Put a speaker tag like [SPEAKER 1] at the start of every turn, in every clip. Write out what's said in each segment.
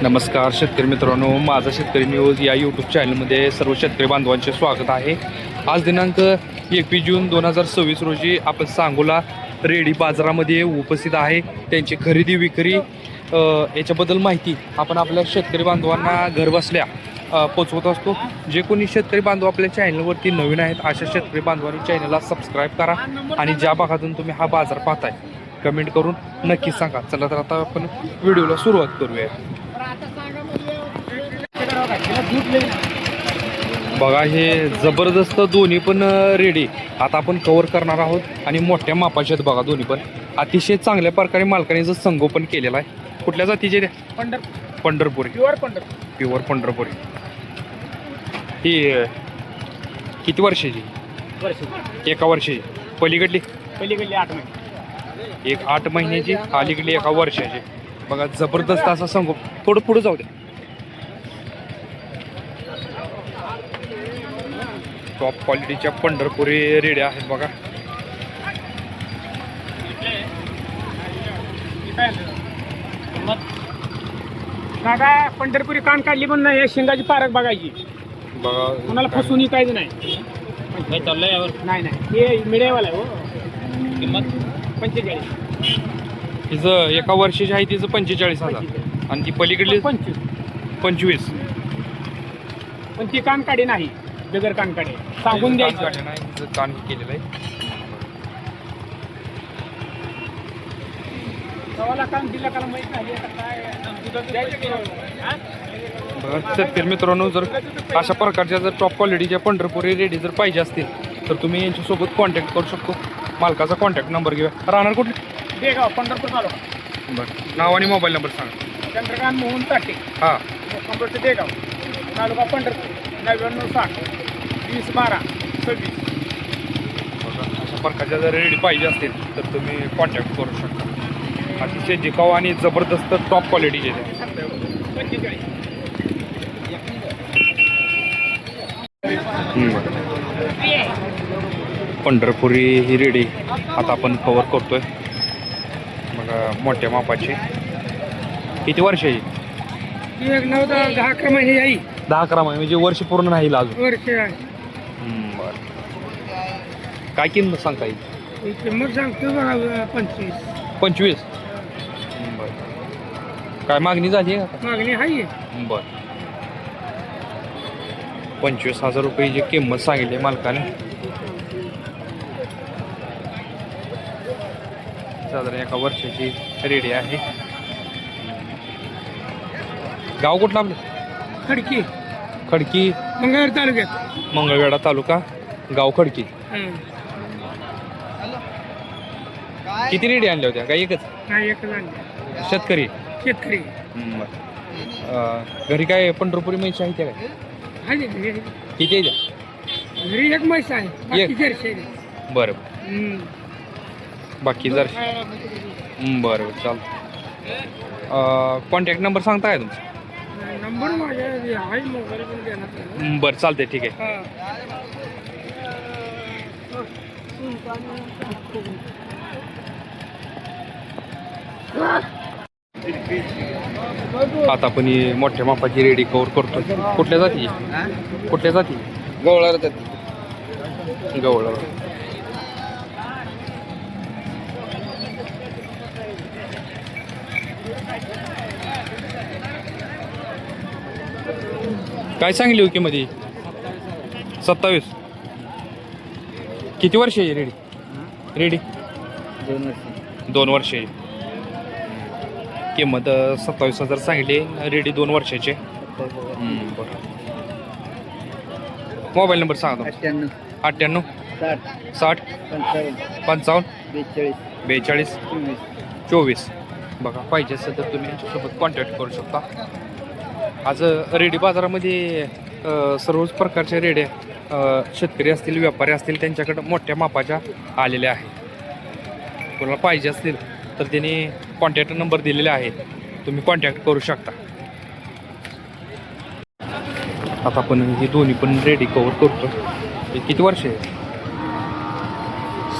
[SPEAKER 1] नमस्कार शेतकरी मित्रांनो, माझा शेतकरी न्यूज या यूट्यूब चॅनलमध्ये सर्व शेतकरी बांधवांचे स्वागत आहे. आज दिनांक 21 जून 2026 रोजी आपण सांगोला रेडी बाजारामध्ये उपस्थित आहे. त्यांची खरेदी विक्री याच्याबद्दल माहिती आपण आपल्या शेतकरी बांधवांना घरबसल्या पोचवत असतो. जे कोणी शेतकरी बांधव आपल्या चॅनलवरती नवीन आहेत अशा शेतकरी बांधवांनी चॅनलला सबस्क्राईब करा आणि ज्या भागातून तुम्ही हा बाजार पाहताय कमेंट करून नक्की सांगा. चला तर आता आपण व्हिडिओला सुरुवात करूया. बघा हे जबरदस्त दोन्ही पण रेडी आता आपण कव्हर करणार आहोत आणि मोठ्या मापाचे आहेत. बघा दोन्ही पण अतिशय चांगल्या प्रकारे मालकाने संगोपन केलेलं आहे. कुठल्या जातीचे पंढरपुरी प्युअर पंढरपुरी. ही किती वर्षाची? एका वर्षाची. पलीकडली
[SPEAKER 2] 8 महिने.
[SPEAKER 1] एक 8 महिन्याची, अलीकडली 1 वर्षाची. बघा जबरदस्त असा संगोप. थोडं पुढे जाऊ द्या. टॉप क्वालिटीच्या पंढरपुरी रेड्या आहेत बघा.
[SPEAKER 2] दादा पंढरपुरी कान काढली पण नाही, शिंगाची पारख बघायची.
[SPEAKER 1] बघा
[SPEAKER 2] कोणाला फसवून काहीच नाही. चाललंय यावर नाही हे मिडियावाला आहे. हो किंमत 45.
[SPEAKER 1] तिचं 1 वर्षाची आहे, तिचं 45,000 आणि ती पलीकडली 25.
[SPEAKER 2] पण ती कान काढी नाही, बिगर कान काढे सांगून द्यायचं
[SPEAKER 1] नाही. तिचं कान केलेलं आहे.
[SPEAKER 2] काम दिला का माहित नाही
[SPEAKER 1] बघा शेतकरी मित्रांनो, जर अशा प्रकारच्या जर टॉप क्वालिटीच्या पंढरपुरी रेडी जर पाहिजे असतील तर तुम्ही यांच्यासोबत कॉन्टॅक्ट करू शकतो. मालकाचा कॉन्टॅक्ट नंबर घेऊया. राहणार कुठले?
[SPEAKER 2] देगाव पंढरपूर तालुका.
[SPEAKER 1] बरं, नाव आणि मोबाईल नंबर सांगा.
[SPEAKER 2] चंद्रकांत मोहन ताटे.
[SPEAKER 1] हां,
[SPEAKER 2] पंढरपूर देगाव तालुका पंढरपूर. 9960 2012 26.
[SPEAKER 1] अशा प्रकारच्या जर रेडी पाहिजे असतील तर तुम्ही कॉन्टॅक्ट करू शकता. अतिशय जिकाऊ आणि जबरदस्त टॉप क्वालिटीचे. पंढरपुरी ही रेडी आता आपण कव्हर करतोय. बघा मोठ्या मापाची. किती वर्षाची?
[SPEAKER 2] 9-10 महिने येईल.
[SPEAKER 1] 10-11 महिने म्हणजे वर्ष पूर्ण नाही अजून.
[SPEAKER 2] वर्ष आहे.
[SPEAKER 1] बरं, काय किंमत सांगता येईल?
[SPEAKER 2] किंमत सांगतो बघा 25.
[SPEAKER 1] बरं, काय मागणी झाली आहे का?
[SPEAKER 2] मागणी आहे.
[SPEAKER 1] बरं, 25,000 रुपये किंमत सांगितली मालकाने. साधारण 1 वर्षाची रेडी आहे. गाव कुठलं आपलं? खडकी
[SPEAKER 2] मंगळवेढा तालुक्यात.
[SPEAKER 1] मंगळवेढा तालुका, गाव खडकी. किती रेडी आणल्या होत्या? काय एकच? शेतकरी. बरं, घरी काय पंढरपुरी म्हैस आहे त्या काय? किती आहे त्या?
[SPEAKER 2] घरी एक म्हैस आहे.
[SPEAKER 1] बरं, बाकी जर बरं चालतं. कॉन्टॅक्ट नंबर सांगता काय तुमचा?
[SPEAKER 2] नंबर माझ्या आहे मोबाईल पण देणार.
[SPEAKER 1] बरं चालतंय, ठीक आहे. आता आपण ही मोठ्या मापाची रेडी कव्हर करतो. कुठल्या जाती?
[SPEAKER 2] गवळा जाती.
[SPEAKER 1] गवळा. काय सांगली हो किंमत? 27. किती वर्ष आहे रेडी? 2 वर्ष आहे. किंमत 27,000 सांगितली. रेडी 2 वर्षाचे. बरं, मोबाईल नंबर सांगा. 98 60 55 42 24. बघा पाहिजे असेल तर तुम्ही यांच्यासोबत कॉन्टॅक्ट करू शकता. आज रेडी बाजारामध्ये सर्वच प्रकारच्या रेड्या शेतकरी असतील, व्यापारी असतील, त्यांच्याकडे मोठ्या मापाच्या आलेल्या आहेत. कोणाला पाहिजे असतील तर त्यांनी कॉन्टॅक्ट नंबर दिलेले आहेत, तुम्ही कॉन्टॅक्ट करू शकता. आता आपण हे दोन्ही पण रेडी कव्हर करतो. हे किती वर्ष आहे?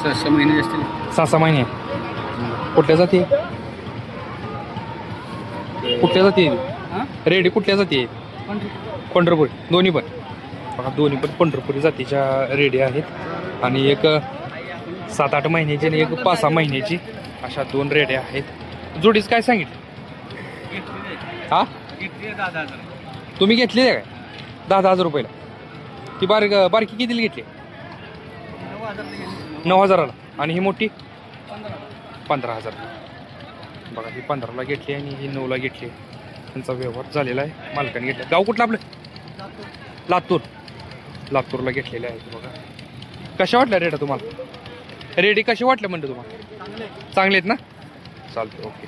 [SPEAKER 2] 6 महिने असतील.
[SPEAKER 1] 6 महिने. कुठल्या जाती? रेडी कुठल्या जाती आहे? पंढरपुरी दोन्ही पण बघा, दोन्ही पण पंढरपुरी जातीच्या रेडी आहेत आणि एक 7-8 महिन्याची आणि एक 5-6 महिन्याची अशा 2 रेड्या आहेत. जोडीच काय सांगितलं हा? तुम्ही घेतली आहे काय 10,000 रुपयाला? ती बारकी कितीला घेतली? 9,000ला. आणि ही मोठी 15,000. बघा ही 15ला घेतली आणि ही 9ला घेतली. त्यांचा व्यवहार झालेला आहे, मालकाने घेतला. गाव कुठलं आपलं? लातूरला घेतलेले आहेत. बघा कशा वाटल्या रेडा तुम्हाला? रेडी कशी वाटल्या म्हणते तुम्हाला? चांगले आहेत ना? चालतं, ओके.